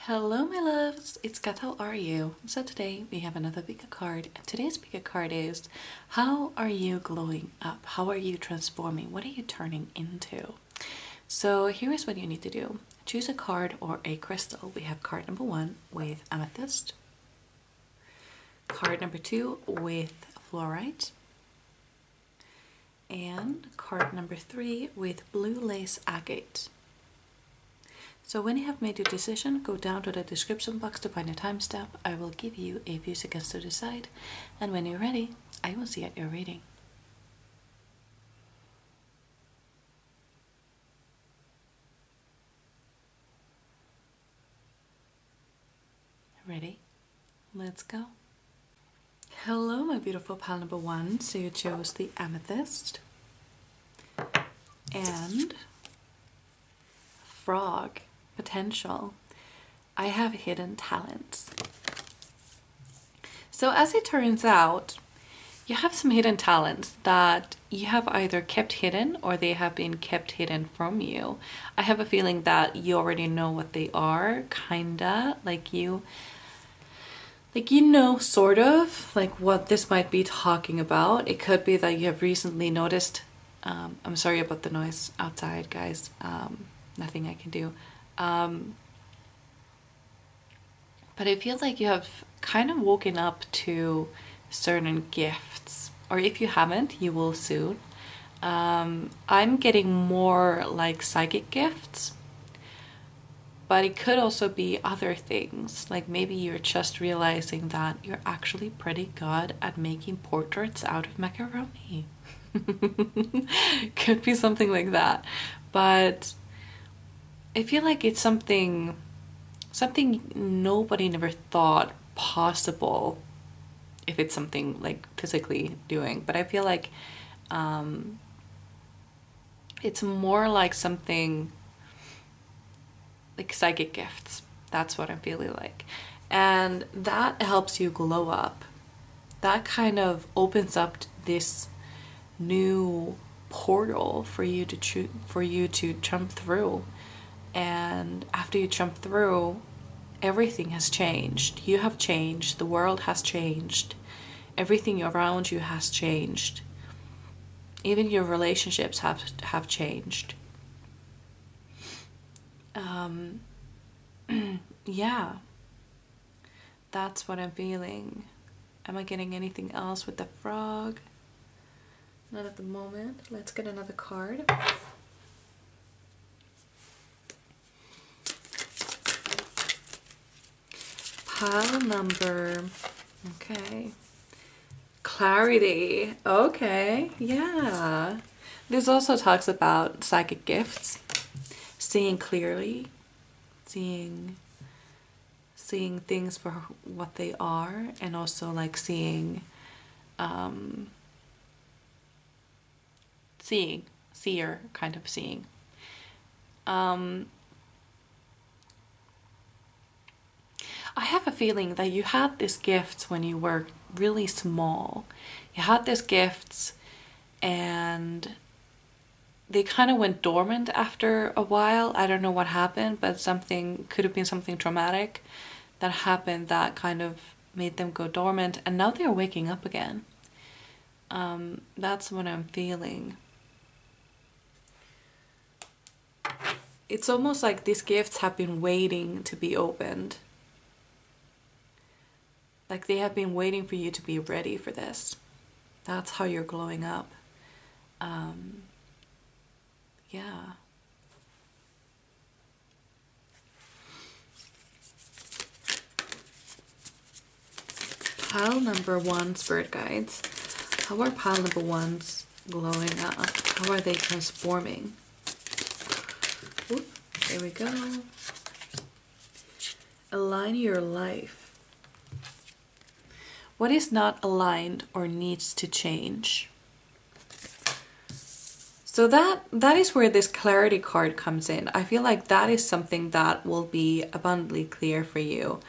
Hello my loves, it's Kat, how are you? So today we have another bigger card, and today's bigger card is how are you glowing up? How are you transforming? What are you turning into? So here is what you need to do. Choose a card or a crystal. We have card number 1 with amethyst, card number 2 with fluorite, and card number 3 with blue lace agate. So when you have made your decision, go down to the description box to find a timestamp. I will give you a few seconds to decide, and when you're ready, I will see you at your reading. Ready? Let's go. Hello my beautiful pile number 1. So you chose the amethyst and frog. Potential. I have hidden talents. So as it turns out, you have some hidden talents that you have either kept hidden or they have been kept hidden from you. I have a feeling that you already know what they are, kinda, like you know, sort of, like what this might be talking about. It could be that you have recently noticed, I'm sorry about the noise outside, guys, nothing I can do. But I feel like you have kind of woken up to certain gifts, or if you haven't, you will soon. I'm getting more like psychic gifts, but it could also be other things, like maybe you're just realizing that you're actually pretty good at making portraits out of macaroni. Could be something like that, but I feel like it's something nobody never thought possible, if it's something like physically doing. But I feel like it's more like something like psychic gifts. That's what I'm feeling like, and that helps you glow up. That kind of opens up this new portal for you to jump through. And after you jump through, everything has changed. You have changed. The world has changed. Everything around you has changed. Even your relationships have changed. Yeah. That's what I'm feeling. Am I getting anything else with the frog? Not at the moment. Let's get another card. Pile number, okay, clarity. Okay, yeah. This also talks about psychic gifts, seeing clearly, seeing things for what they are, and also like seeing seer kind of seeing. I have a feeling that you had these gifts when you were really small. You had these gifts and they kind of went dormant after a while. I don't know what happened, but something could have been something traumatic that happened that kind of made them go dormant, and now they're waking up again. That's what I'm feeling. It's almost like these gifts have been waiting to be opened. Like they have been waiting for you to be ready for this. That's how you're glowing up. Yeah. Pile number 1, spirit guides. How are pile number 1s glowing up? How are they transforming? Oop, there we go. Align your life. What is not aligned or needs to change? So that is where this clarity card comes in. I feel like that is something that will be abundantly clear for you.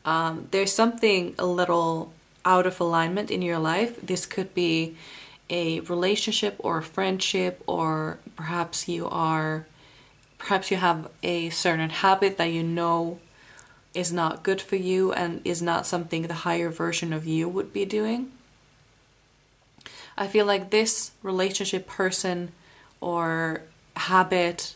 There's something a little out of alignment in your life. This could be a relationship or a friendship, or perhaps you have a certain habit that you know is not good for you and is not something the higher version of you would be doing. I feel like this relationship, person, or habit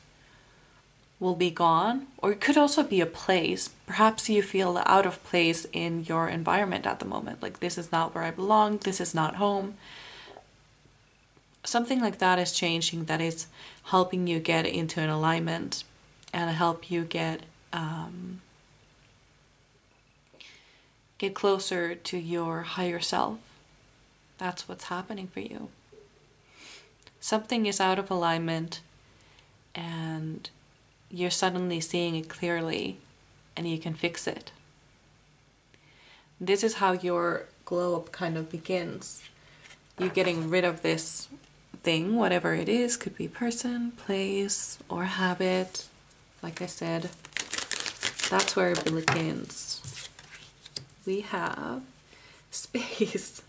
will be gone, or it could also be a place. Perhaps you feel out of place in your environment at the moment, like this is not where I belong, this is not home. Something like that is changing, that is helping you get into an alignment and help you get closer to your higher self. That's what's happening for you. Something is out of alignment and you're suddenly seeing it clearly and you can fix it. This is how your glow up kind of begins. You're getting rid of this thing, whatever it is, could be person, place, or habit. Like I said, that's where it begins. We have space.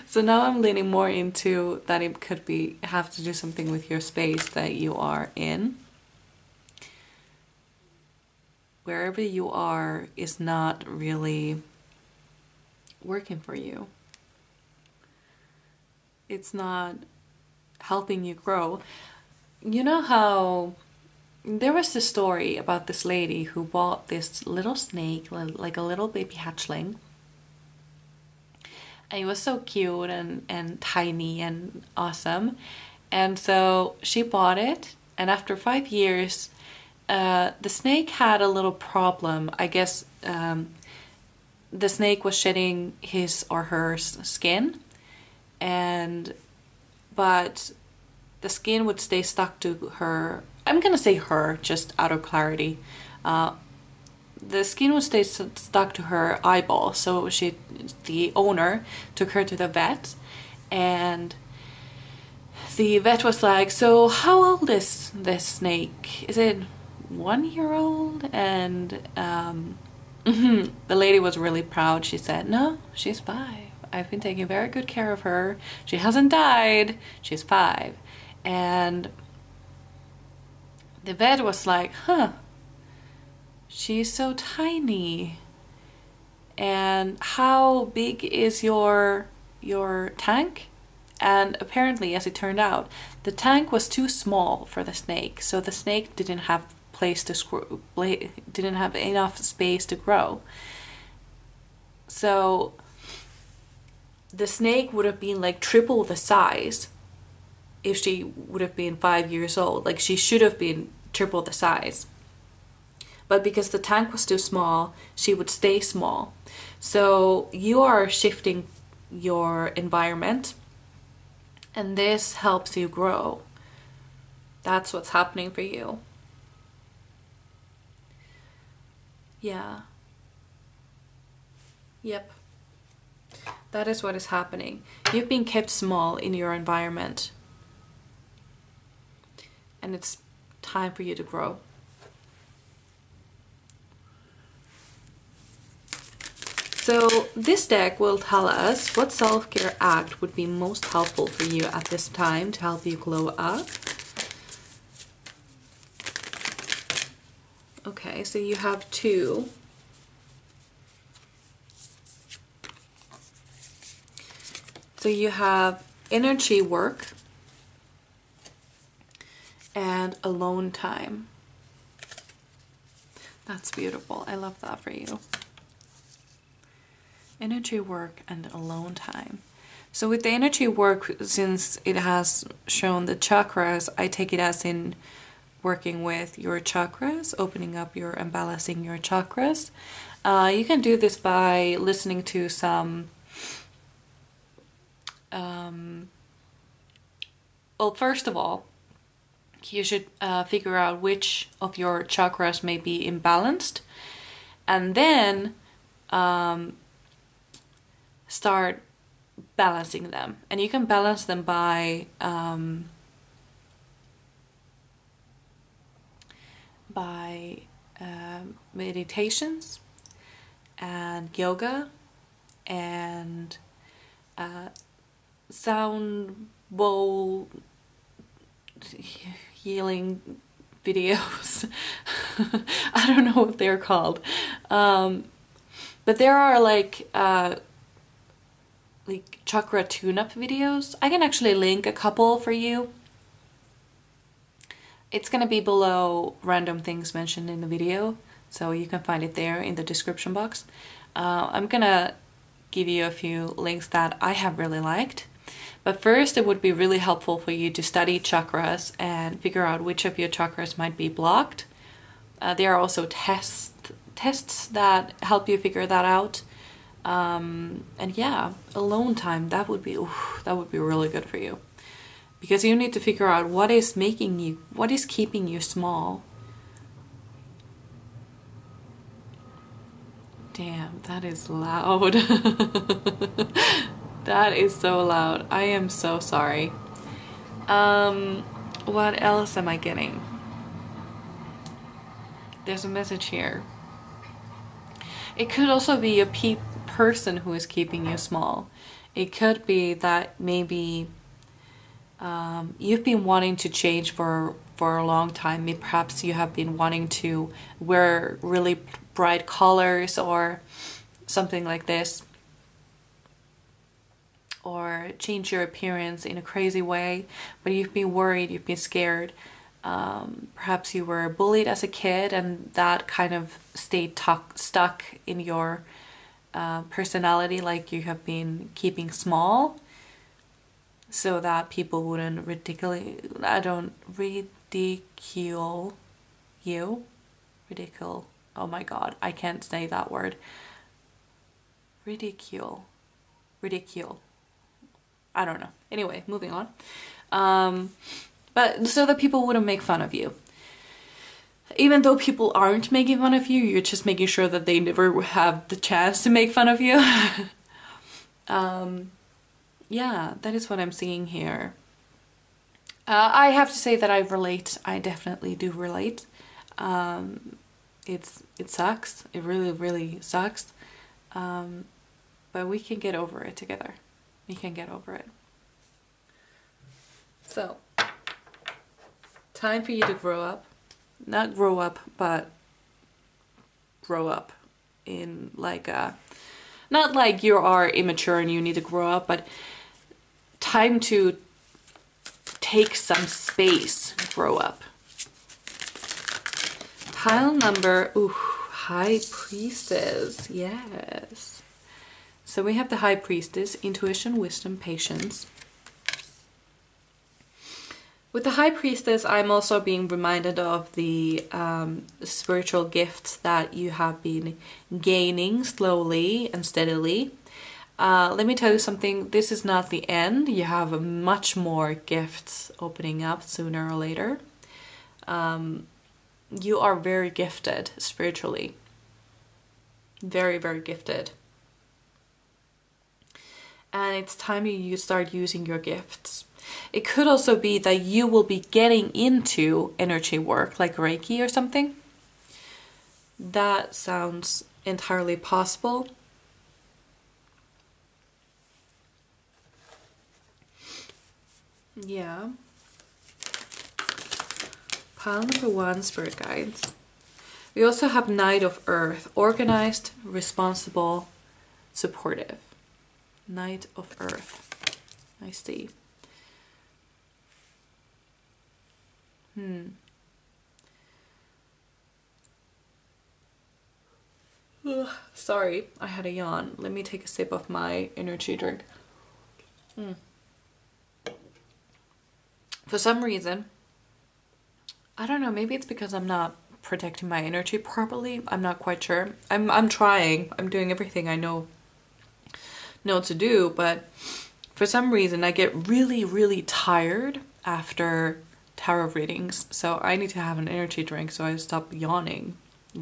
So now I'm leaning more into that it could have to do something with your space that you are in. Wherever you are is not really working for you. It's not helping you grow. You know how there was this story about this lady who bought this little snake, like a little baby hatchling. And it was so cute and tiny and awesome. And so she bought it, and after 5 years, the snake had a little problem. I guess the snake was shedding his or her skin, but the skin would stay stuck to her. I'm gonna say her, just out of clarity. The skin would stay stuck to her eyeball, so the owner took her to the vet, and the vet was like, "So how old is this snake? Is it 1 year old?" And the lady was really proud. She said, "No, she's 5. I've been taking very good care of her. She hasn't died. She's 5." And the vet was like, "Huh, she's so tiny. And how big is your tank?" And apparently, as it turned out, the tank was too small for the snake, so the snake didn't have didn't have enough space to grow. So the snake would have been like triple the size if she would have been 5 years old. Like, she should have been triple the size. But because the tank was too small, she would stay small. So you are shifting your environment, and this helps you grow. That's what's happening for you. Yeah. Yep. That is what is happening. You've been kept small in your environment, and it's time for you to grow. So this deck will tell us what self-care act would be most helpful for you at this time to help you glow up. Okay, so you have 2. So you have energy work and alone time. That's beautiful. I love that for you. Energy work and alone time. So with the energy work, since it has shown the chakras, I take it as in working with your chakras, opening up and balancing your chakras. You can do this by listening to some well, first of all, you should figure out which of your chakras may be imbalanced, and then start balancing them. And you can balance them by meditations and yoga and sound bowl healing videos. I don't know what they're called. But there are like chakra tune-up videos. I can actually link a couple for you. It's gonna be below random things mentioned in the video, so you can find it there in the description box. I'm gonna give you a few links that I have really liked. But first, it would be really helpful for you to study chakras and figure out which of your chakras might be blocked. There are also tests that help you figure that out. And yeah, alone time, that would be really good for you. Because you need to figure out what is keeping you small. Damn, that is loud. That is so loud. I am so sorry. What else am I getting? There's a message here. It could also be a person who is keeping you small. It could be that maybe you've been wanting to change for a long time. Maybe perhaps you have been wanting to wear really bright colors or something like this, or change your appearance in a crazy way, but you've been worried, you've been scared. Perhaps you were bullied as a kid and that kind of stayed stuck in your personality, like you have been keeping small so that people wouldn't ridicule you. Oh my god, I can't say that word. Ridicule. I don't know. Anyway, moving on. But so that people wouldn't make fun of you. Even though people aren't making fun of you, you're just making sure that they never have the chance to make fun of you. Yeah, that is what I'm seeing here. I have to say that I relate. I definitely do relate. It sucks. It really, really sucks. But we can get over it together. We can get over it. So, time for you to grow up. Not grow up, but grow up in like a, not like you are immature and you need to grow up, but time to take some space, grow up. Pile number, High Priestess, yes. So we have the High Priestess, intuition, wisdom, patience. With the High Priestess, I'm also being reminded of the spiritual gifts that you have been gaining slowly and steadily. Let me tell you something, this is not the end. You have much more gifts opening up sooner or later. You are very gifted spiritually. Very, very gifted. And it's time you start using your gifts. It could also be that you will be getting into energy work, like Reiki or something. That sounds entirely possible. Yeah. Pile number 1, Spirit Guides. We also have Knight of Earth, organized, responsible, supportive. Knight of Earth. I see. Ugh, sorry, I had a yawn. Let me take a sip of my energy drink. For some reason, I don't know, maybe it's because I'm not protecting my energy properly. I'm not quite sure. I'm trying. I'm doing everything I know to do, but for some reason I get really, really tired after tarot readings, so I need to have an energy drink so I stop yawning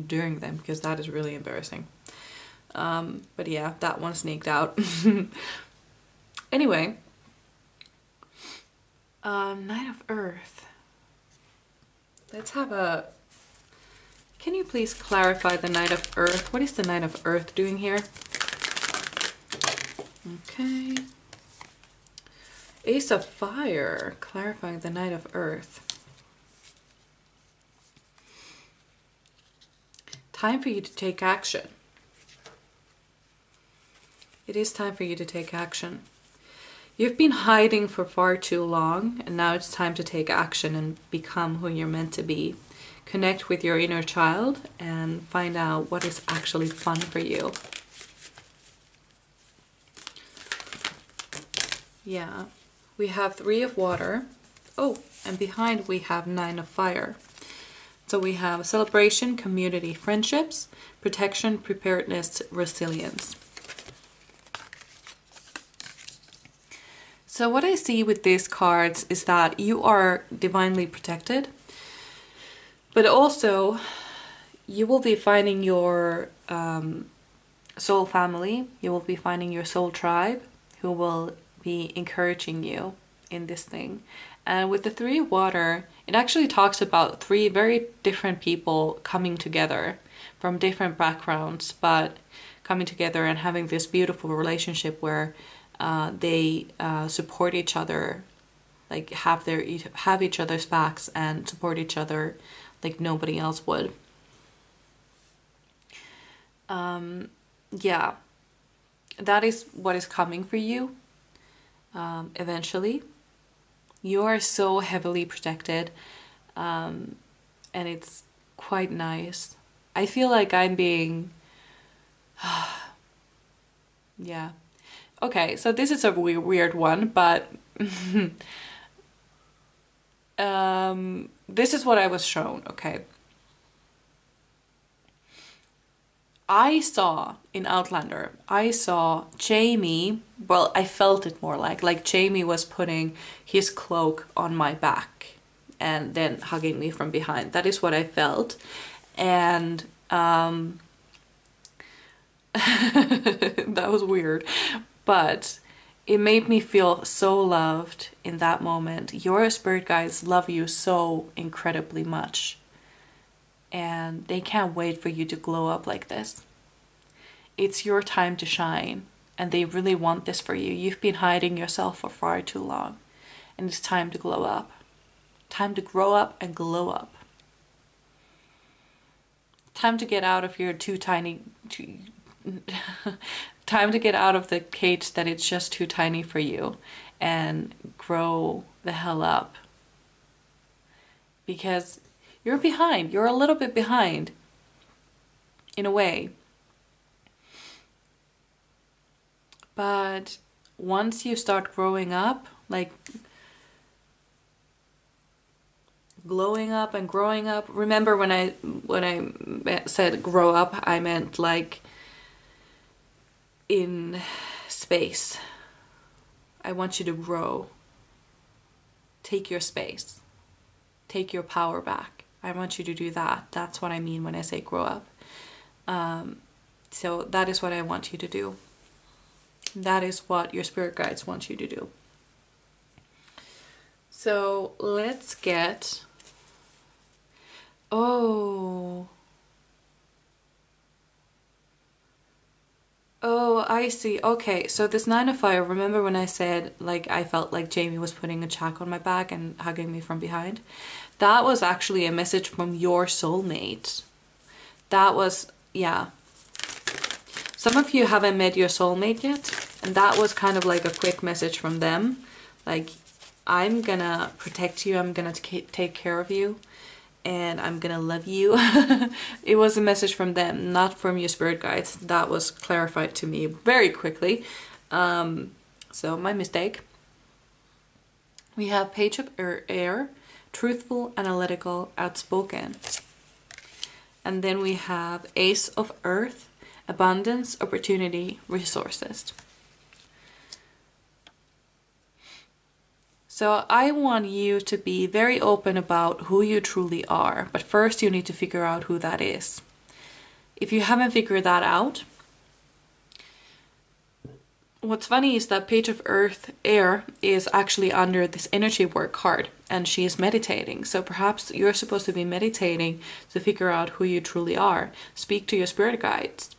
during them, because that is really embarrassing. But yeah, that one sneaked out. Anyway, Knight of Earth. Let's have a... Can you please clarify the Knight of Earth? What is the Knight of Earth doing here? Okay. Ace of Fire, clarifying the Knight of Earth. time for you to take action. It is time for you to take action. You've been hiding for far too long, and now it's time to take action and become who you're meant to be. Connect with your inner child and find out what is actually fun for you. Yeah, we have 3 of water. Oh, and behind we have 9 of fire. So we have celebration, community, friendships, protection, preparedness, resilience. So what I see with these cards is that you are divinely protected, but also you will be finding your soul family, you will be finding your soul tribe who will be encouraging you in this thing. And with the 3 of water, it actually talks about 3 very different people coming together from different backgrounds, but coming together and having this beautiful relationship where they support each other, like have each other's backs and support each other like nobody else would. Yeah, that is what is coming for you eventually. You are so heavily protected, and it's quite nice. I feel like I'm being yeah. Okay, so this is a weird one, but this is what I was shown, okay? I saw in Outlander, I saw Jamie, well, I felt it more like Jamie was putting his cloak on my back and then hugging me from behind. That is what I felt. And that was weird. But it made me feel so loved in that moment. Your spirit guides love you so incredibly much. And they can't wait for you to glow up like this. It's your time to shine. And they really want this for you. You've been hiding yourself for far too long. And it's time to glow up. Time to grow up and glow up. Time to get out of your time to get out of the cage that it's just too tiny for you and grow the hell up. Because you're behind. You're a little bit behind. In a way. But once you start growing up, like glowing up and growing up. Remember when I said grow up, I meant like in space. I want you to grow. Take your space. Take your power back. I want you to do that. That's what I mean when I say grow up. So that is what I want you to do. That is what your spirit guides want you to do. So let's get... Oh, I see. Okay, so this 9 of fire, remember when I said like I felt like Jamie was putting a check on my back and hugging me from behind? That was actually a message from your soulmate. That was, yeah. Some of you haven't met your soulmate yet, and that was kind of like a quick message from them. Like, I'm gonna protect you, I'm gonna take care of you, and I'm gonna love you. It was a message from them, not from your spirit guides. That was clarified to me very quickly. So my mistake. We have Page of Air, truthful, analytical, outspoken. And then we have Ace of Earth, abundance, opportunity, resources. So I want you to be very open about who you truly are, but first you need to figure out who that is. If you haven't figured that out, what's funny is that Page of Earth Air is actually under this energy work card, and she is meditating. So perhaps you're supposed to be meditating to figure out who you truly are. Speak to your spirit guides.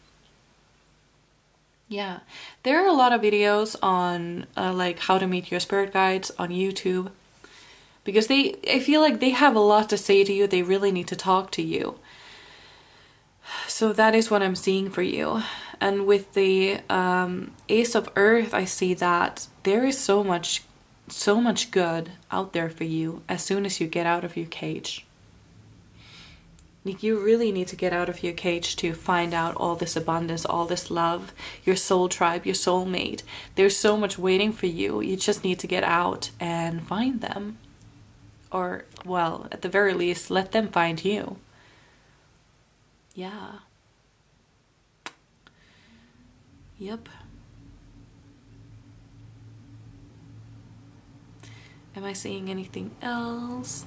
Yeah, there are a lot of videos on like how to meet your spirit guides on YouTube, because I feel like they have a lot to say to you. They really need to talk to you. So that is what I'm seeing for you. And with the Ace of Earth, I see that there is so much good out there for you as soon as you get out of your cage. Like, you really need to get out of your cage to find out all this abundance, all this love, your soul tribe, your soulmate. There's so much waiting for you. You just need to get out and find them. Or, well, at the very least, let them find you. Yeah. Yep. Am I seeing anything else?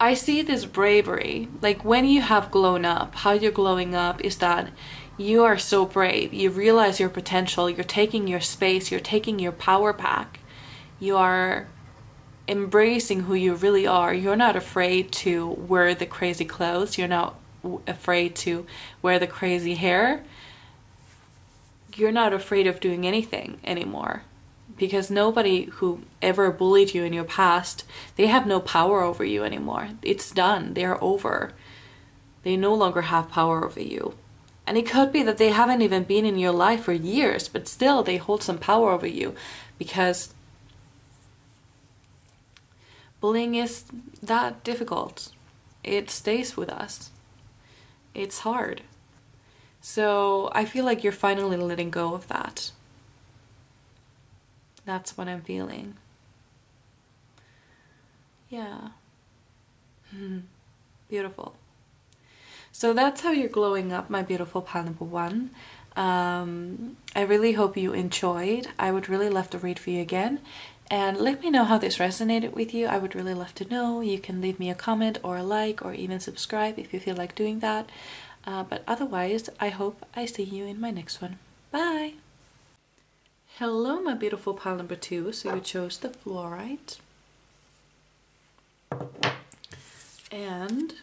I see this bravery. Like, when you have grown up, how you're glowing up is that you are so brave. You realize your potential. You're taking your space. You're taking your power back. You are embracing who you really are. You're not afraid to wear the crazy clothes. You're not afraid to wear the crazy hair. You're not afraid of doing anything anymore. Because nobody who ever bullied you in your past, they have no power over you anymore. It's done. They're over. They no longer have power over you. And it could be that they haven't even been in your life for years, but still they hold some power over you, because bullying is that difficult. It stays with us. It's hard. So I feel like you're finally letting go of that. That's what I'm feeling. Yeah. Beautiful. So that's how you're glowing up, my beautiful pile number one. I really hope you enjoyed. I would really love to read for you again. And let me know how this resonated with you. I would really love to know. You can leave me a comment or a like or even subscribe if you feel like doing that. But otherwise, I hope I see you in my next one. Bye! Hello, my beautiful pile number two. So you chose the fluorite and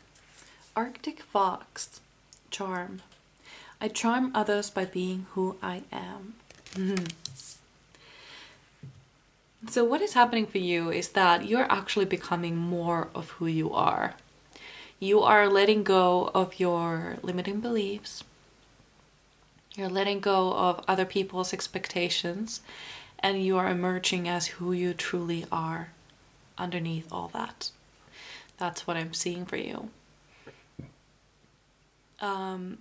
Arctic Fox charm. I charm others by being who I am. So what is happening for you is that you're actually becoming more of who you are. You are letting go of your limiting beliefs. You're letting go of other people's expectations, and you are emerging as who you truly are underneath all that. That's what I'm seeing for you. And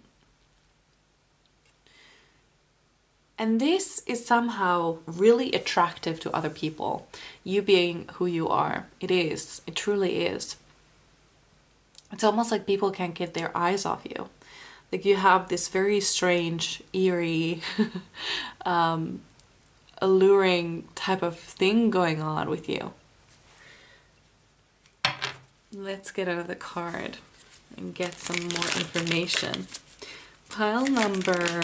this is somehow really attractive to other people. You being who you are. It is. It truly is. It's almost like people can't get their eyes off you. Like, you have this very strange, eerie, alluring type of thing going on with you. Let's get another card and get some more information. Pile number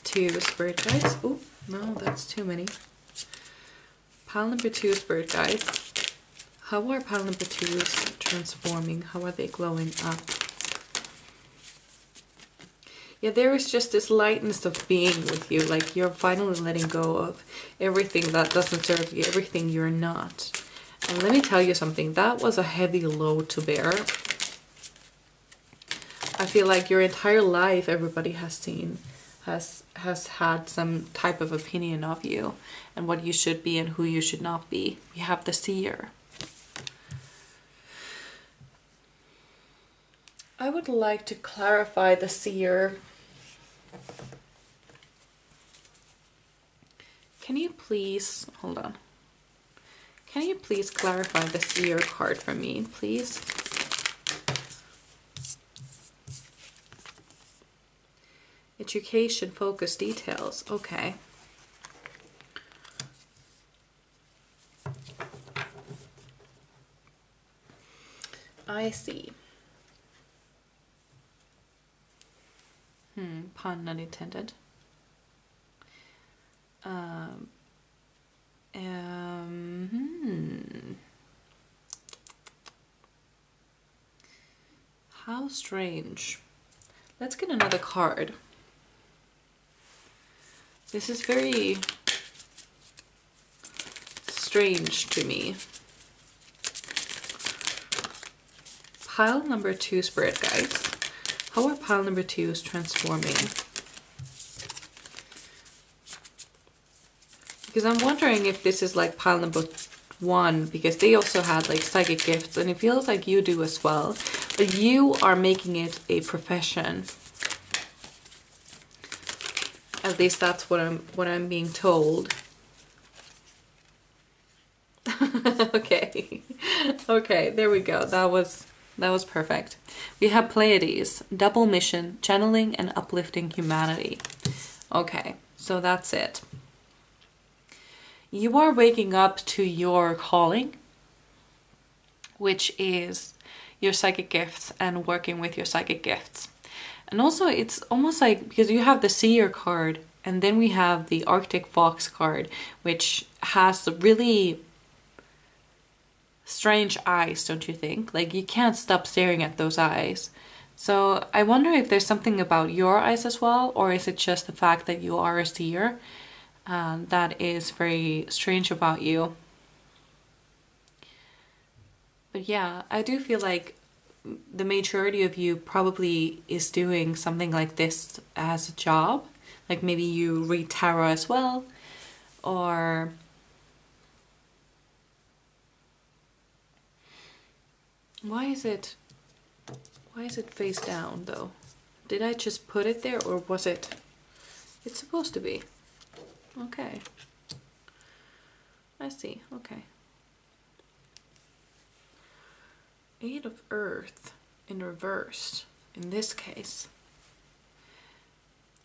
2, Spirit Guides. Oh, no, that's too many. Pile number 2, Spirit Guides. How are pile number 2s transforming? How are they glowing up? Yeah, there is just this lightness of being with you. Like, you're finally letting go of everything that doesn't serve you, everything you're not. And let me tell you something, that was a heavy load to bear. I feel like your entire life everybody has seen, has had some type of opinion of you and what you should be and who you should not be. We have the seer. I would like to clarify the seer. Can you please, hold on. Can you please clarify the seer card for me, please? Education, focus, details. Okay. I see. Pun not intended. How strange. Let's get another card. This is very strange to me. pile number 2 spirit guides. How are pile number 2s transforming? Because I'm wondering if this is like pile number 1, because they also had like psychic gifts, and it feels like you do as well. But you are making it a profession. At least that's what I'm being told. Okay. Okay, there we go. That was perfect. We have Pleiades, double mission, channeling and uplifting humanity. Okay, so that's it. You are waking up to your calling, which is your psychic gifts and working with your psychic gifts. And also it's almost like, because you have the seer card, and then we have the Arctic Fox card, which has really strange eyes, don't you think? Like, you can't stop staring at those eyes. So I wonder if there's something about your eyes as well, or is it just the fact that you are a seer that is very strange about you. But yeah, I do feel like the majority of you probably is doing something like this as a job. Like maybe you read tarot as well, or why is it face down though? Did I just put it there, or was it? It's supposed to be. Okay. I see. Okay. 8 of Earth in reverse in this case.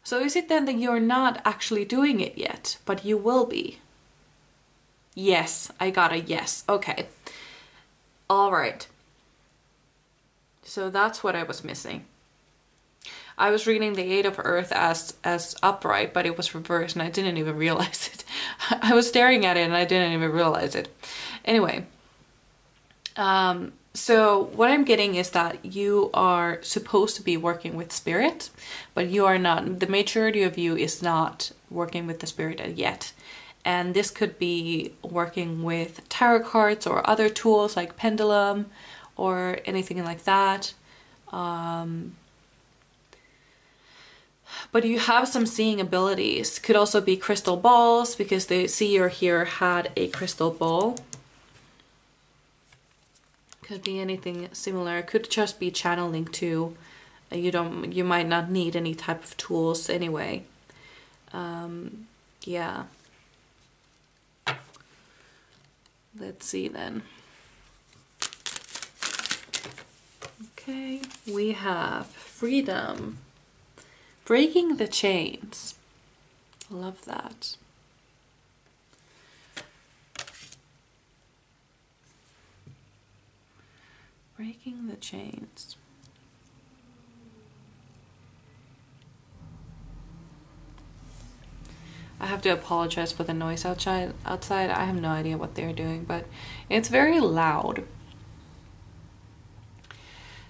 So is it then that you're not actually doing it yet, but you will be? Yes, I got a yes. Okay. All right. So that's what I was missing. I was reading the 8 of Earth as upright, but it was reversed and I didn't even realize it. I was staring at it and I didn't even realize it. Anyway, so what I'm getting is that you are supposed to be working with spirit, but you are not. The majority of you is not working with the spirit yet. And this could be working with tarot cards or other tools like pendulum or anything like that. But you have some seeing abilities. Could also be crystal balls, because the seer here had a crystal ball. Could be anything similar. Could just be channeling too. You might not need any type of tools anyway. Yeah. Let's see then. Okay, we have freedom. Breaking the chains. Love that. Breaking the chains. I have to apologize for the noise outside. I have no idea what they're doing, but it's very loud.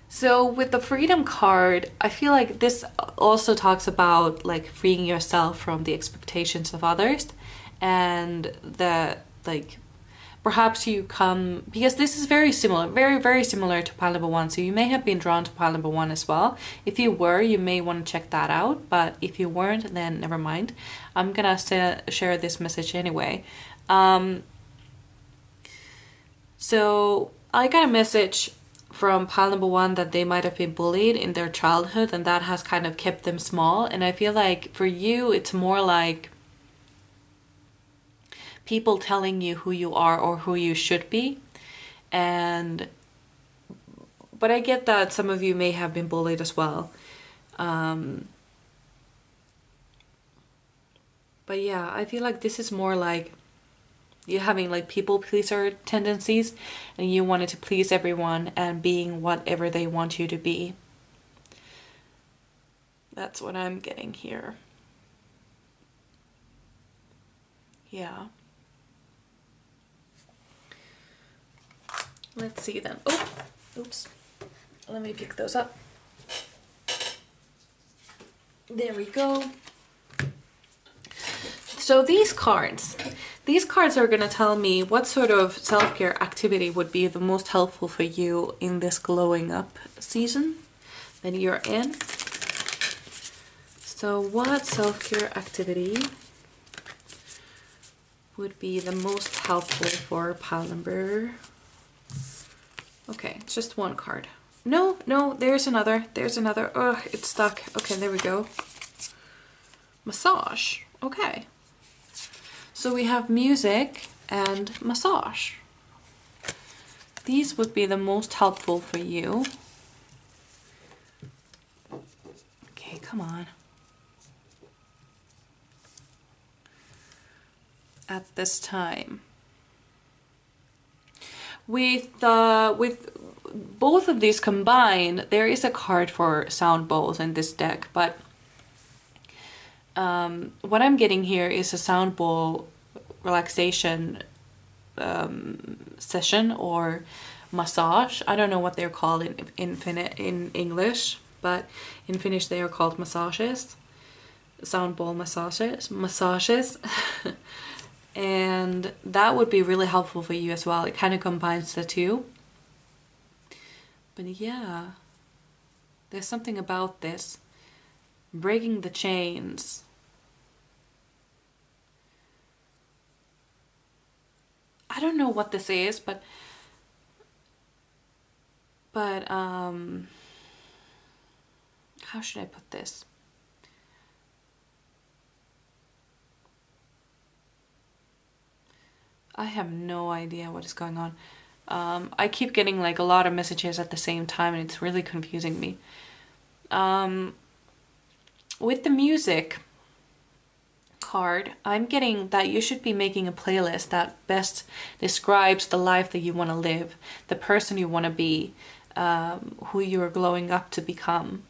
So with the freedom card, I feel like this also talks about like freeing yourself from the expectations of others, and that like perhaps you come, because this is very similar, very similar to pile number 1. So you may have been drawn to pile number 1 as well. If you were, you may want to check that out, but if you weren't, then never mind. I'm gonna share this message anyway. So I got a message from pile number 1 that they might have been bullied in their childhood, and that has kind of kept them small. And I feel like for you, it's more like people telling you who you are or who you should be. But I get that some of you may have been bullied as well. But yeah, I feel like this is more like you having like people pleaser tendencies, and you wanted to please everyone and being whatever they want you to be. That's what I'm getting here. Yeah. Let's see then. Oh, oops. Let me pick those up. There we go. So these cards, these cards are going to tell me what sort of self-care activity would be the most helpful for you in this glowing up season that you're in. So what self-care activity would be the most helpful for pile number? Okay, it's just one card. No, no, there's another. There's another. Oh, it's stuck. Okay, there we go. Massage. Okay. So we have music and massage. These would be the most helpful for you. Okay, come on. At this time. With both of these combined, there is a card for sound bowls in this deck, but what I'm getting here is a sound bowl relaxation session or massage. I don't know what they're called in English, but in Finnish they are called massages. Sound bowl massages. And that would be really helpful for you as well. It kind of combines the two. But yeah, there's something about this. Breaking the chains. I don't know what this is, but how should I put this? I have no idea what is going on. I keep getting like a lot of messages at the same time and it's really confusing me. With the music card, I'm getting that you should be making a playlist that best describes the life that you want to live, the person you want to be, who you're glowing up to become.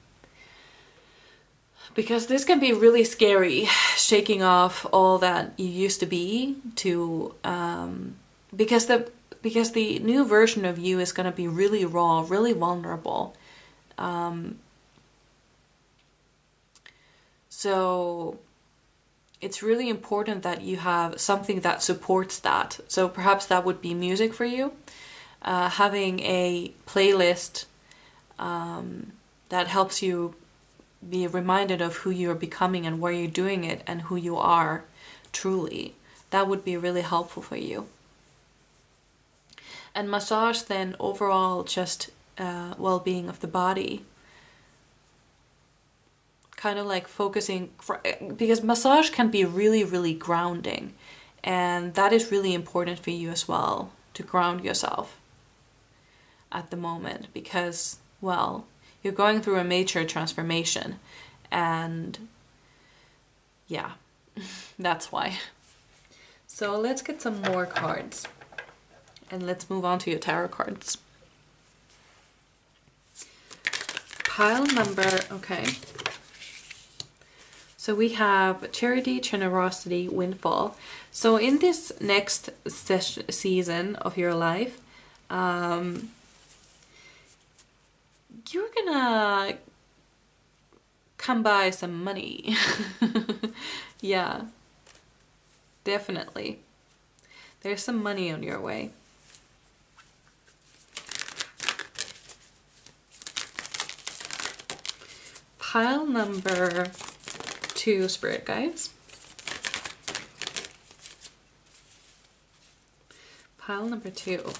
Because this can be really scary, shaking off all that you used to be to, because the new version of you is going to be really raw, really vulnerable. So it's really important that you have something that supports that. So perhaps that would be music for you. Having a playlist that helps you be reminded of who you're becoming and where you're doing it and who you are truly. That would be really helpful for you. And massage then overall just well-being of the body. Kind of like focusing, because massage can be really, really grounding. And that is really important for you as well, to ground yourself at the moment. Because, well, you're going through a major transformation. And yeah, that's why. So let's get some more cards. And let's move on to your tarot cards. Pile number, okay. So we have Charity, Generosity, Windfall. So in this next season of your life, you're gonna come by some money. Yeah, definitely. There's some money on your way. Pile number 2, Spirit Guides. Pile number 2.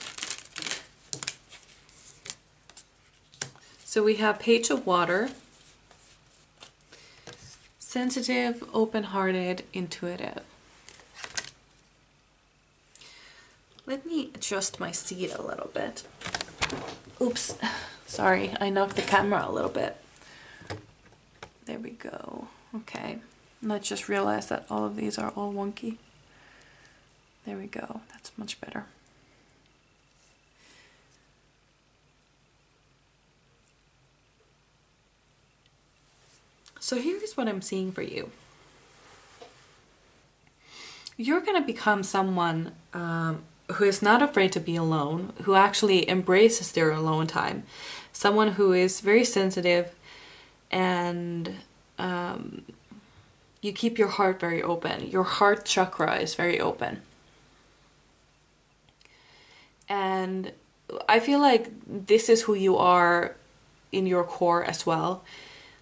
So we have Page of Water. Sensitive, open-hearted, intuitive. Let me adjust my seat a little bit. Oops, sorry, I knocked the camera a little bit. There we go. Okay, and I just realized that all of these are all wonky. There we go, that's much better. So here's what I'm seeing for you. You're going to become someone who is not afraid to be alone, who actually embraces their alone time. Someone who is very sensitive and you keep your heart very open. Your heart chakra is very open. And I feel like this is who you are in your core as well.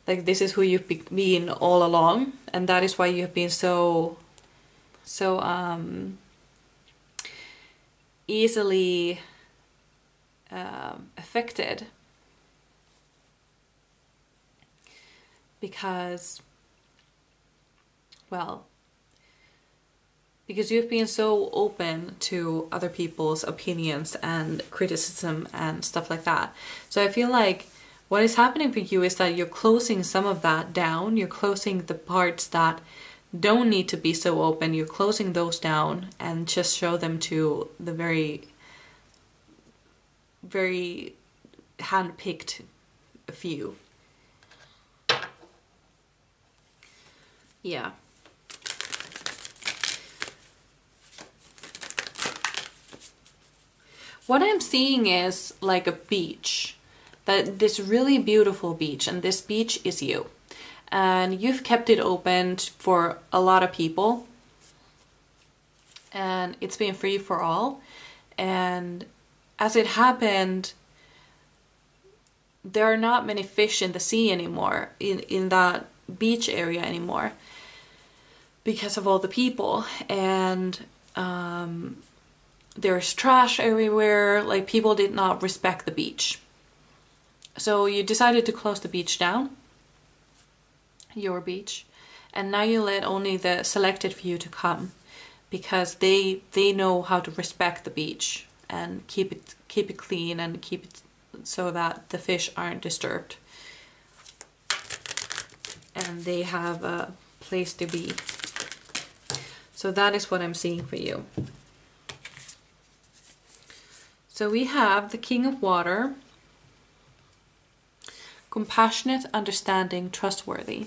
Like this is who you've been all along, and that is why you have been so easily affected, because, well, because you've been so open to other people's opinions and criticism and stuff like that. So I feel like what is happening for you is that you're closing some of that down. You're closing the parts that don't need to be so open. You're closing those down and just show them to the very, very hand-picked few. Yeah. What I'm seeing is like a beach, that this really beautiful beach, and this beach is you. And you've kept it open for a lot of people, and it's been free for all. And as it happened, there are not many fish in the sea anymore, in that beach area anymore, because of all the people. And there's trash everywhere, like people did not respect the beach. So you decided to close the beach down, your beach, and now you let only the selected few to come, because they know how to respect the beach and keep it clean and keep it so that the fish aren't disturbed and they have a place to be. So that is what I'm seeing for you. So we have the King of Water, compassionate, understanding, trustworthy.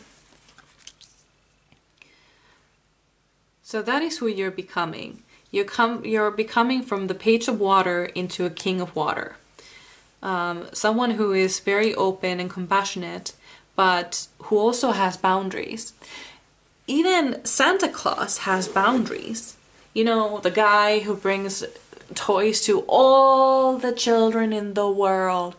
So that is who you're becoming. You're becoming from the Page of Water into a King of Water. Someone who is very open and compassionate, but who also has boundaries. Even Santa Claus has boundaries. You know, the guy who brings toys to all the children in the world.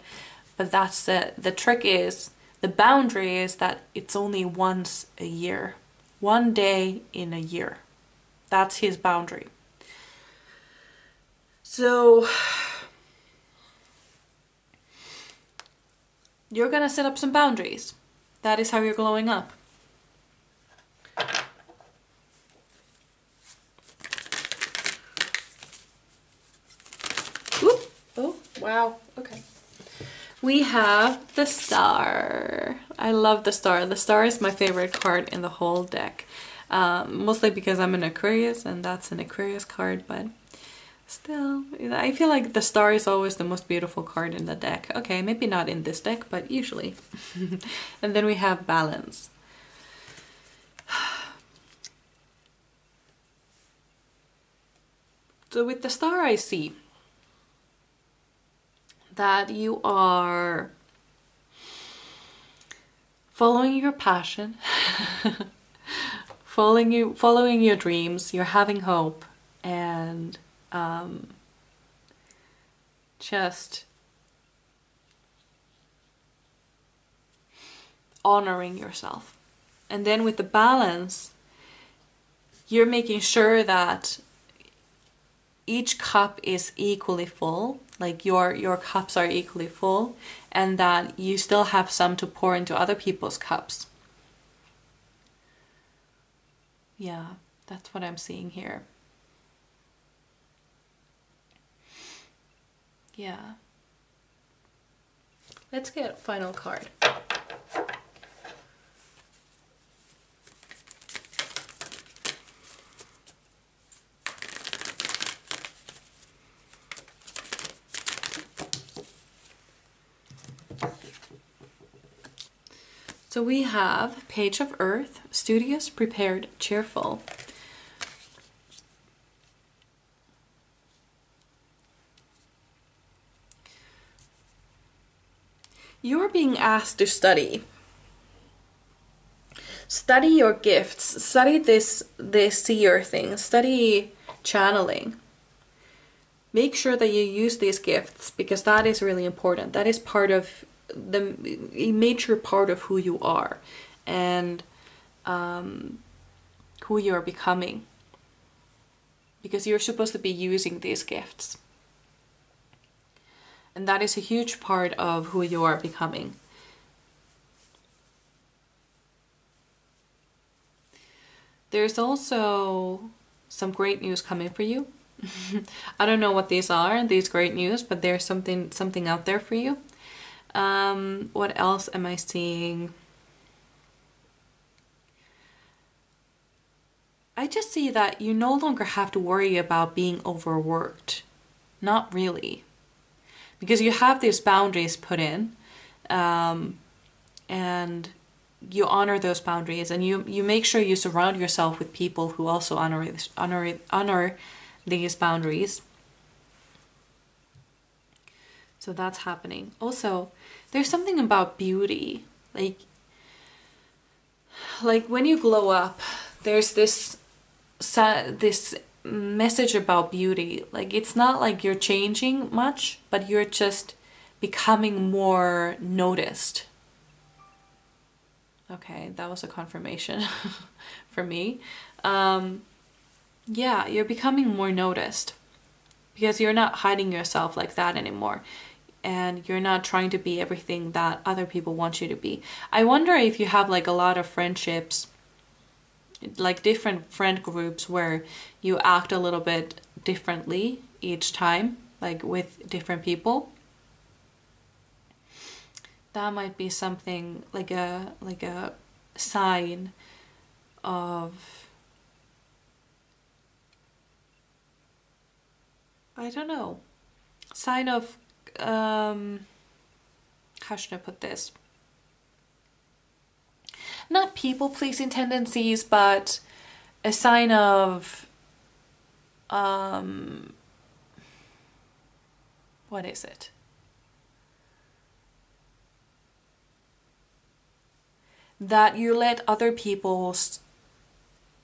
But that's the trick is, the boundary is that it's only once a year. One day in a year. That's his boundary. So you're gonna set up some boundaries. That is how you're glowing up. Whoop. Oh, wow. Okay. We have the Star. I love the Star. The Star is my favorite card in the whole deck. Mostly because I'm an Aquarius and that's an Aquarius card, but still, I feel like the Star is always the most beautiful card in the deck. Okay, maybe not in this deck, but usually. And then we have Balance. So with the Star, I see that you are following your passion, following your dreams, you're having hope, and just honoring yourself. And then with the Balance, you're making sure that each cup is equally full, like your cups are equally full, and that you still have some to pour into other people's cups. Yeah, that's what I'm seeing here. Yeah. Let's get a final card. So we have Page of Earth, studious, prepared, cheerful. You're being asked to study. Study your gifts. Study this seer thing. Study channeling. make sure that you use these gifts, because that is really important. That is part of a major part of who you are and who you are becoming, because you're supposed to be using these gifts, and that is a huge part of who you are becoming. There's also some great news coming for you. I don't know what these are, these great news, but there's something out there for you. What else am I seeing? I just see that you no longer have to worry about being overworked. Not really. Because you have these boundaries put in, and you honor those boundaries, and you make sure you surround yourself with people who also honor these boundaries. So that's happening. Also, there's something about beauty. Like when you glow up, there's this message about beauty. Like, it's not like you're changing much, but you're just becoming more noticed. Okay, that was a confirmation for me. Yeah, you're becoming more noticed because you're not hiding yourself like that anymore. And you're not trying to be everything that other people want you to be. I wonder if you have like a lot of friendships, like different friend groups where you act a little bit differently each time, like with different people. That might be something like a sign of, I don't know, sign of how should I put this? Not people-pleasing tendencies, but a sign of what is it? That you let other people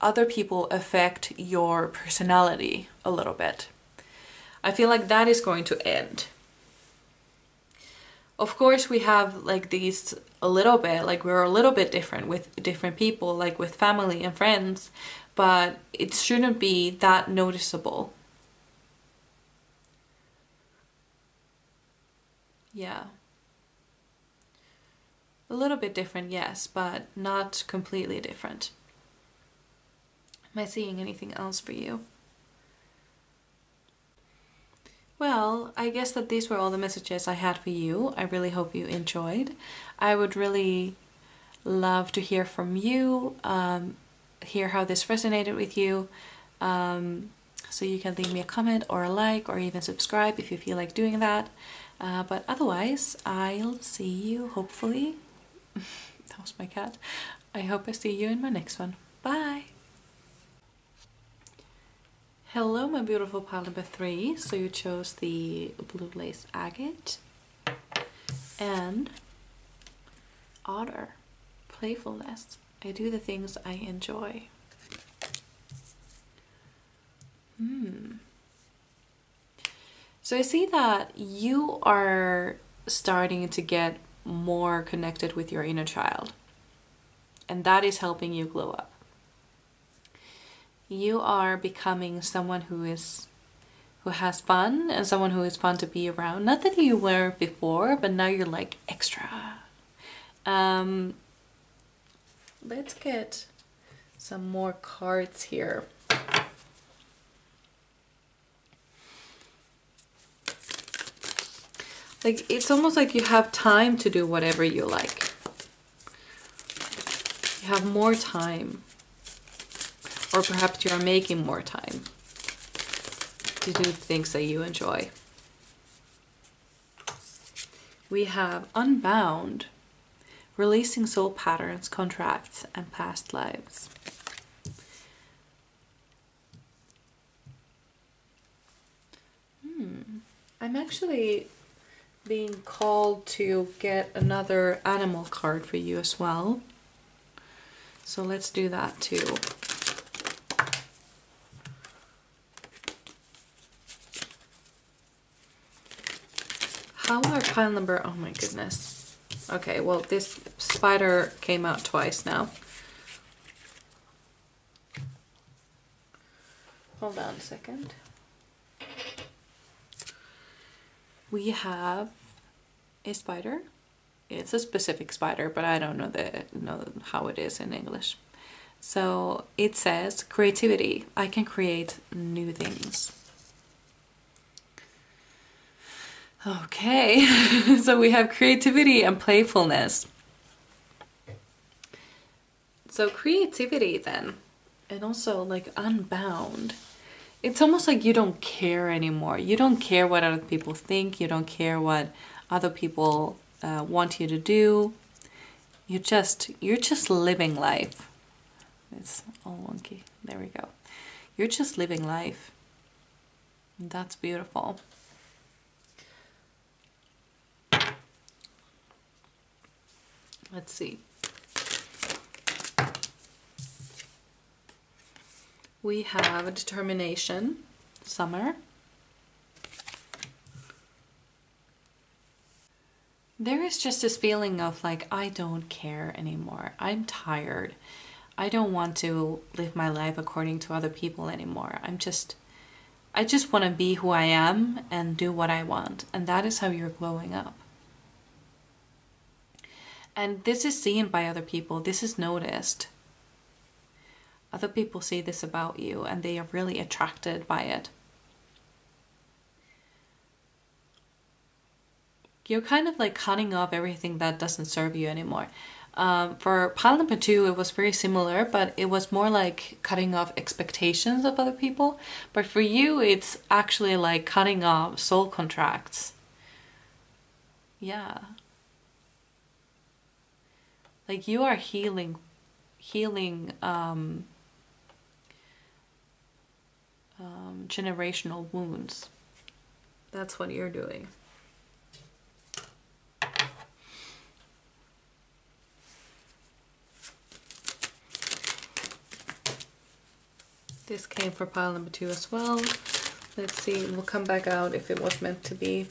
affect your personality a little bit. I feel like that is going to end. Of course, we have like these a little bit, like we're a little bit different with different people, like with family and friends, but it shouldn't be that noticeable. Yeah. A little bit different, yes, but not completely different. Am I seeing anything else for you? Well, I guess that these were all the messages I had for you. I really hope you enjoyed. I would really love to hear from you, hear how this resonated with you. So you can leave me a comment or a like or even subscribe if you feel like doing that. But otherwise, I'll see you hopefully. That was my cat. I hope I see you in my next one. Bye! Hello, my beautiful pile number 3. So you chose the blue lace agate and otter, playfulness. I do the things I enjoy. So I see that you are starting to get more connected with your inner child, and that is helping you glow up. You are becoming someone who has fun and someone who is fun to be around. Not that you were before, but now you're like extra. Let's get some more cards here. Like, it's almost like you have time to do whatever you like. You have more time. Or perhaps you are making more time to do things that you enjoy. We have Unbound, releasing soul patterns, contracts, and past lives. I'm actually being called to get another animal card for you as well. So let's do that too. How are pile number... Oh my goodness. Okay, well, this spider came out twice now. Hold on a second. We have a spider. It's a specific spider, but I don't know how it is in English. So it says creativity. I can create new things. Okay, so we have creativity and playfulness. So creativity then, and also like unbound. It's almost like you don't care anymore. You don't care what other people think. You don't care what other people want you to do. You're just living life. It's all wonky. There we go. You're just living life. That's beautiful. Let's see. We have a determination, summer. There is just this feeling of like, I don't care anymore. I'm tired. I don't want to live my life according to other people anymore. I just want to be who I am and do what I want. And that is how you're glowing up. And this is seen by other people. This is noticed. Other people see this about you and they are really attracted by it. You're kind of like cutting off everything that doesn't serve you anymore. For pile number 2, it was very similar, but it was more like cutting off expectations of other people. But for you, it's actually like cutting off soul contracts. Yeah. Like you are healing generational wounds. That's what you're doing. This came for pile number 2 as well. Let's see, we'll come back out if it was meant to be.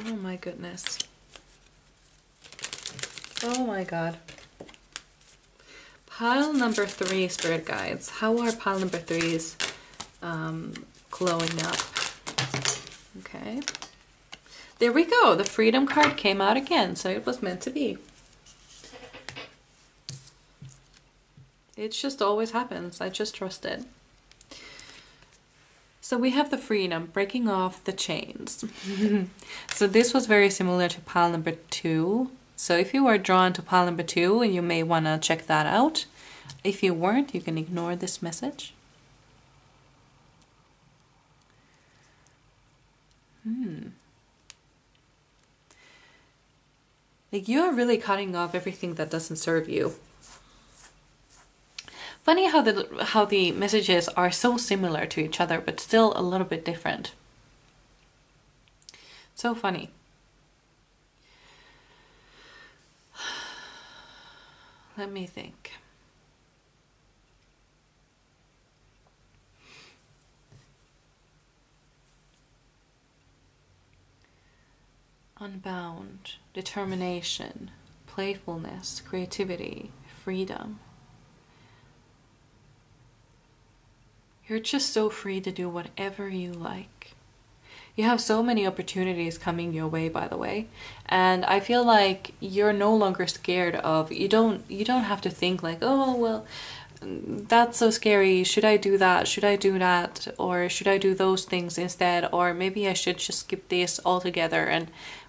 Oh my goodness. Oh my god. Pile number 3, spirit guides. How are pile number 3s glowing up? Okay. There we go. The freedom card came out again, so it was meant to be. It just always happens. I just trust it. So we have the freedom, breaking off the chains. So this was very similar to pile number 2. So if you were drawn to pile number 2, you may want to check that out. If you weren't, you can ignore this message. Like you are really cutting off everything that doesn't serve you. Funny how the messages are so similar to each other, but still a little bit different. So funny. Let me think. Unbound, determination, playfulness, creativity, freedom. You're just so free to do whatever you like. You have so many opportunities coming your way, by the way. And I feel like you're no longer scared of, you don't have to think like, oh, well, that's so scary. Should I do that? Should I do that? Or should I do those things instead? Or maybe I should just skip this altogether and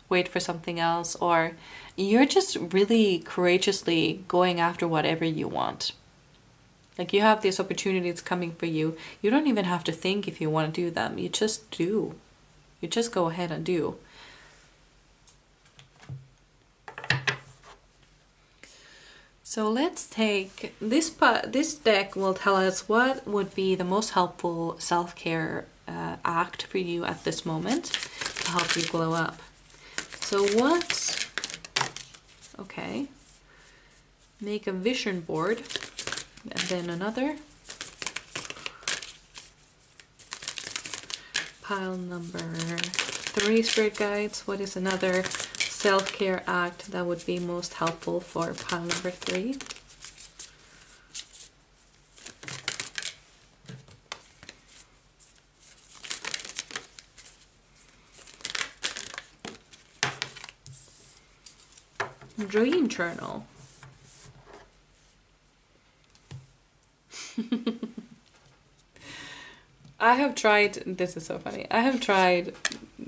wait for something else. Or you're just really courageously going after whatever you want. Like you have these opportunities coming for you. You don't even have to think if you want to do them. You just do. You just go ahead and do. So let's take this deck will tell us what would be the most helpful self-care act for you at this moment to help you glow up. So what? Okay. Make a vision board. And then another. Pile number 3, Spirit Guides. What is another self-care act that would be most helpful for pile number 3? Dream journal. I have tried, this is so funny, I have tried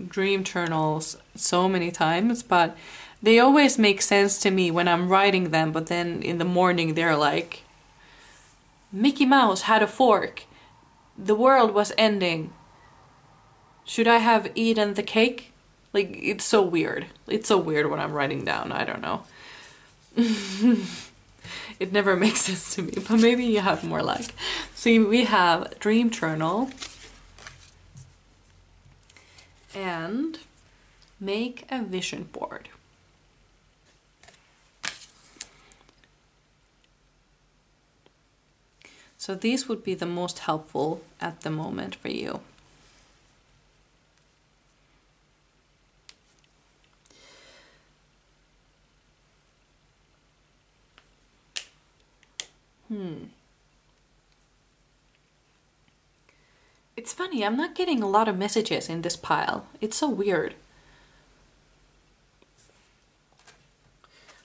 dream journals so many times, but they always make sense to me when I'm writing them, but then in the morning they're like, Mickey Mouse had a fork, the world was ending, should I have eaten the cake? Like, it's so weird. It's so weird when I'm writing down, I don't know. It never makes sense to me, but maybe you have more luck. See, we have dream journal and make a vision board. So these would be the most helpful at the moment for you. It's funny, I'm not getting a lot of messages in this pile. It's so weird.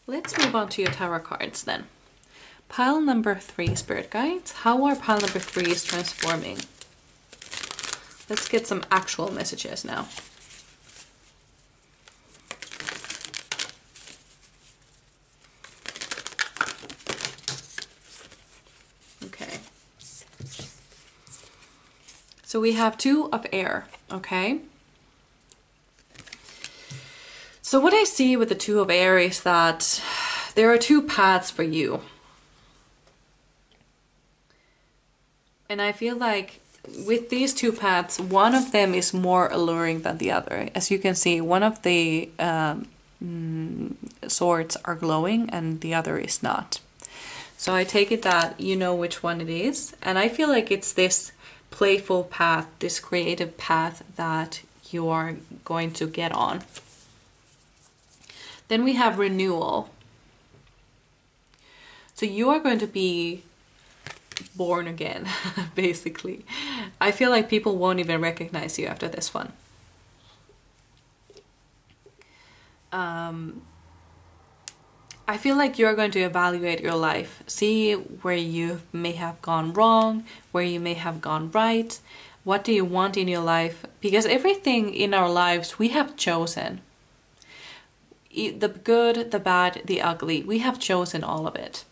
Let's move on to your tarot cards then. Pile number 3, Spirit Guides. How are pile number 3s transforming? Let's get some actual messages now. Okay. So we have 2 of air, okay? So what I see with the 2 of air is that there are 2 paths for you. And I feel like with these 2 paths, one of them is more alluring than the other. As you can see, one of the swords are glowing and the other is not. So I take it that you know which one it is. And I feel like it's this playful path, this creative path that you are going to get on. Then we have renewal. So you are going to be born again, basically. I feel like people won't even recognize you after this one. I feel like you're going to evaluate your life, see where you may have gone wrong, where you may have gone right. What do you want in your life? Because everything in our lives we have chosen. The good, the bad, the ugly, we have chosen all of it.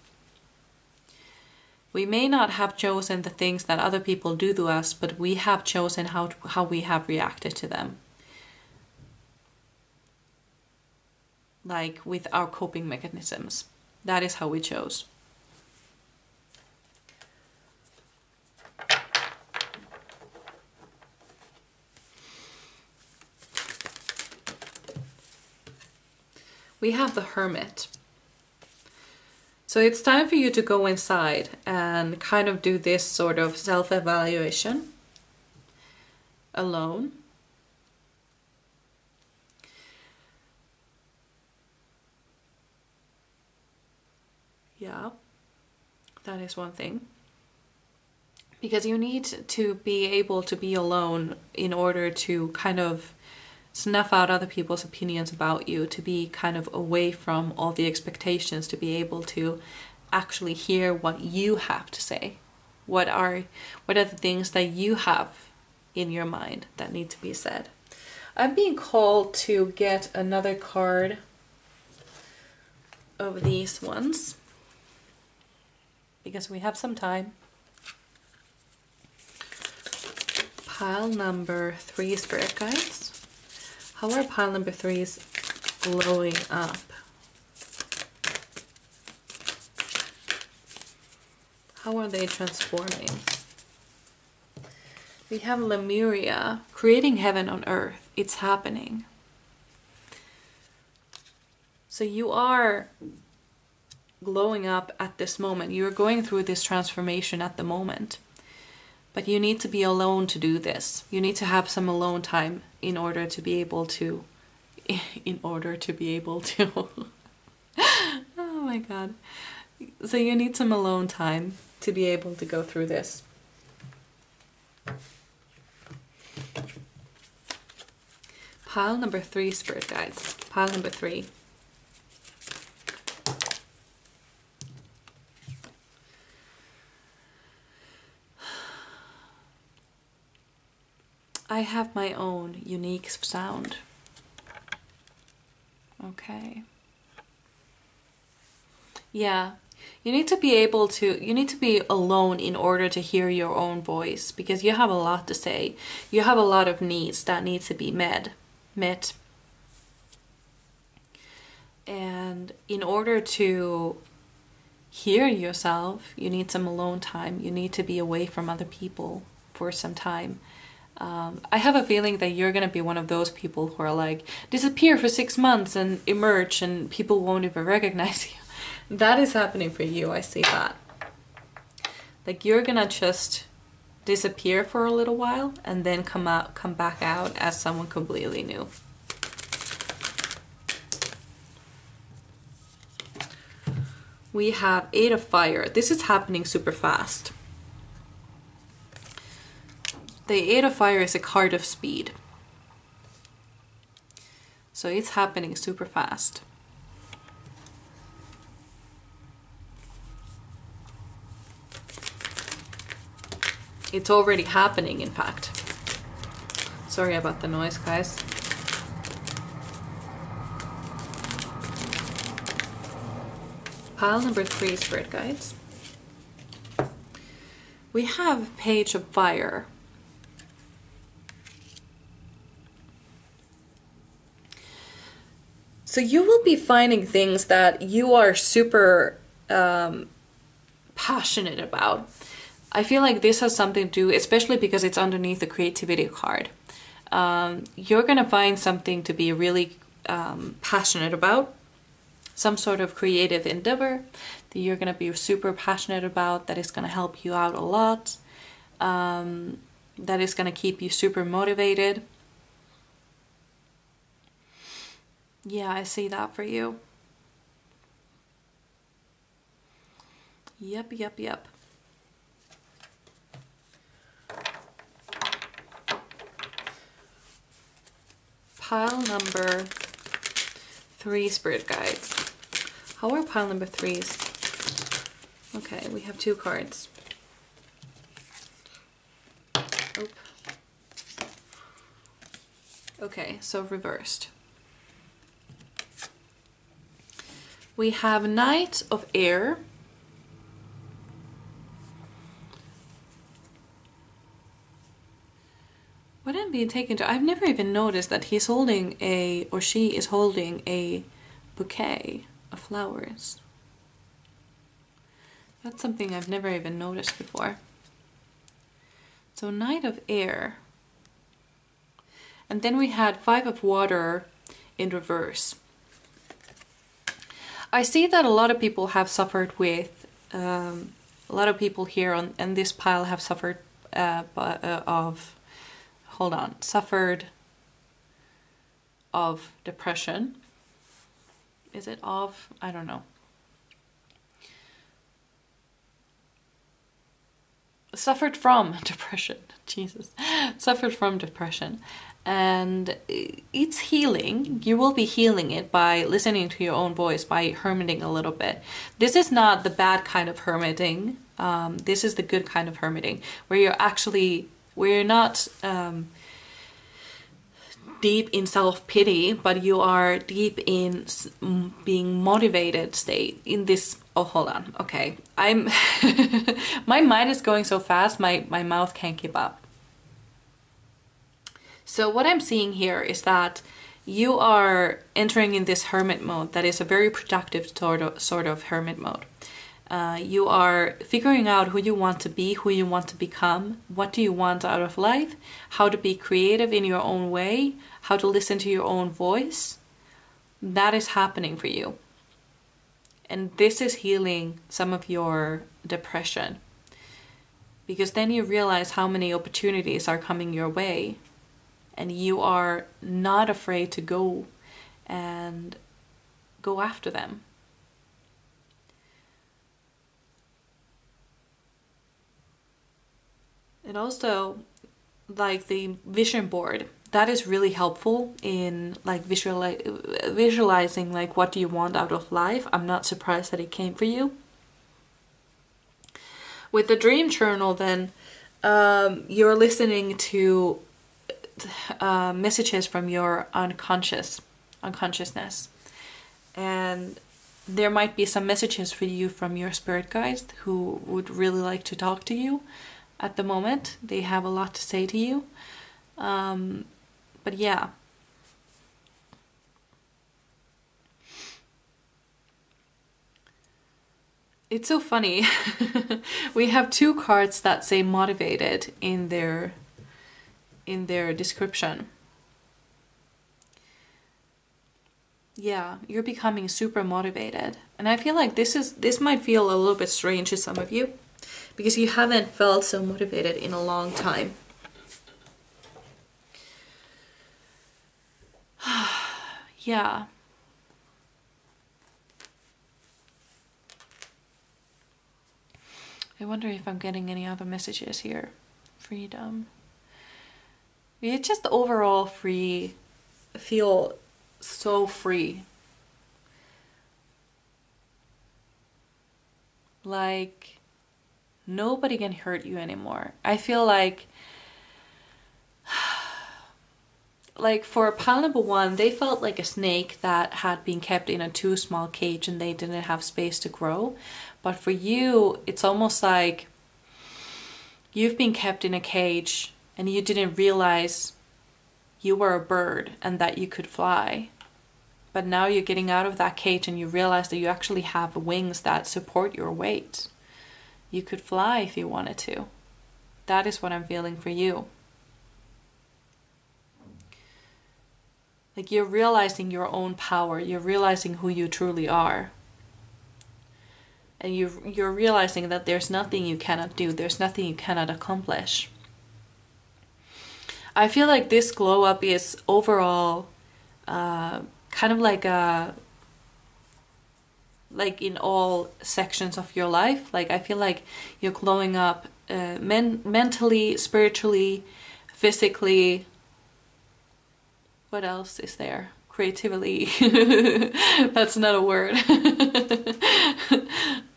We may not have chosen the things that other people do to us, but we have chosen how we have reacted to them. Like with our coping mechanisms. That is how we chose. We have the Hermit. So it's time for you to go inside and kind of do this sort of self-evaluation alone. Yeah, that is one thing. Because you need to be able to be alone in order to kind of snuff out other people's opinions about you, to be kind of away from all the expectations, to be able to actually hear what you have to say. What are the things that you have in your mind that need to be said? I'm being called to get another card of these ones, because we have some time. Pile number 3, Spirit Guides. How are pile number 3s glowing up? How are they transforming? We have Lemuria, creating heaven on earth. It's happening. So you are glowing up at this moment. You're going through this transformation at the moment. But you need to be alone to do this. You need to have some alone time in order to be able to oh my god. So you need some alone time to be able to go through this. Pile number 3, spirit guides. Pile number 3. I have my own unique sound. Okay. Yeah. You need to be alone in order to hear your own voice, because you have a lot to say. You have a lot of needs that need to be met. And in order to hear yourself, you need some alone time. You need to be away from other people for some time. I have a feeling that you're going to be one of those people who are like, disappear for 6 months and emerge and people won't even recognize you. That is happening for you, I see that. Like, you're going to just disappear for a little while and then come back out as someone completely new. We have 8 of Fire. This is happening super fast. The 8 of Fire is a card of speed. So it's happening super fast. It's already happening, in fact. Sorry about the noise, guys. Pile number 3, spirit guides. We have Page of Fire. So you will be finding things that you are super passionate about. I feel like this has something to do, especially because it's underneath the creativity card. You're going to find something to be really passionate about. Some sort of creative endeavor that you're going to be super passionate about, that is going to help you out a lot. That is going to keep you super motivated. Yeah, I see that for you. Yep. Pile number 3, spirit guides. How are pile number 3s? Okay, we have 2 cards. Oop. Okay, so reversed. We have Knight of Air. What I'm being taken to, I've never even noticed that he's holding or she is holding a bouquet of flowers. That's something I've never even noticed before. So Knight of Air. And then we had 5 of Water in reverse. I see that a lot of people have suffered with, a lot of people here on this pile have suffered suffered of depression. Is it of? I don't know. Suffered from depression. Jesus. Suffered from depression. And it's healing. You will be healing it by listening to your own voice, by hermiting a little bit. This is not the bad kind of hermiting. This is the good kind of hermiting, where you're not deep in self-pity, but you are deep in being motivated state in this. Oh, hold on. Okay. My mind is going so fast, my mouth can't keep up. So what I'm seeing here is that you are entering in this hermit mode that is a very productive sort of hermit mode. You are figuring out who you want to be, who you want to become, what do you want out of life, how to be creative in your own way, how to listen to your own voice. That is happening for you. And this is healing some of your depression. because then you realize how many opportunities are coming your way, and you are not afraid to go and go after them. And also, like the vision board, that is really helpful in like visualizing like what do you want out of life. I'm not surprised that it came for you. With the dream journal, then you're listening to messages from your unconsciousness, and there might be some messages for you from your spirit guides who would really like to talk to you at the moment. They have a lot to say to you. But yeah. It's so funny. We have 2 cards that say motivated in their description. Yeah, you're becoming super motivated. And I feel like this might feel a little bit strange to some of you, because you haven't felt so motivated in a long time. Yeah. I wonder if I'm getting any other messages here. Freedom. It's just overall free. I feel so free. Like nobody can hurt you anymore. I feel like for pile number 1, they felt like a snake that had been kept in a too small cage and they didn't have space to grow. But for you, it's almost like you've been kept in a cage and you didn't realize you were a bird and that you could fly. But now you're getting out of that cage and you realize that you actually have wings that support your weight. You could fly if you wanted to. That is what I'm feeling for you. Like you're realizing your own power. You're realizing who you truly are. And you're realizing that there's nothing you cannot do. There's nothing you cannot accomplish. I feel like this glow up is overall kind of like in all sections of your life. Like I feel like you're glowing up mentally, spiritually, physically. What else is there? Creatively. That's not a word.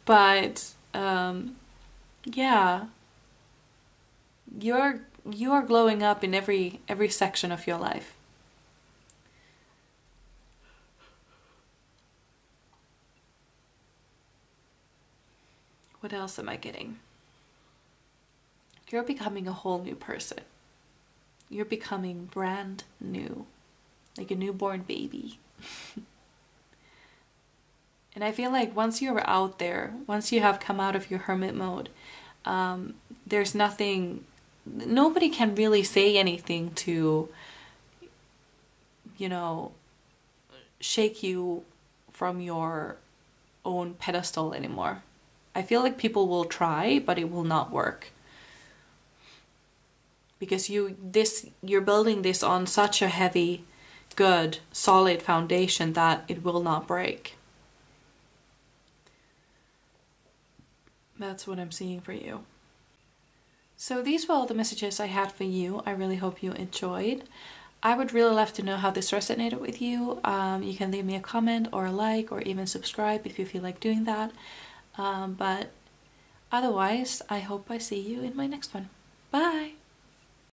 But yeah, you are glowing up in every section of your life. What else am I getting? You're becoming a whole new person. You're becoming brand new, like a newborn baby. And I feel like once you're out there, once you have come out of your hermit mode, there's nobody can really say anything to, shake you from your own pedestal anymore. I feel like people will try, but it will not work. Because you're building this on such a heavy, good, solid foundation that it will not break. That's what I'm seeing for you. So these were all the messages I had for you. I really hope you enjoyed. I would really love to know how this resonated with you. You can leave me a comment or a like or even subscribe if you feel like doing that. But otherwise, I hope I see you in my next one. Bye!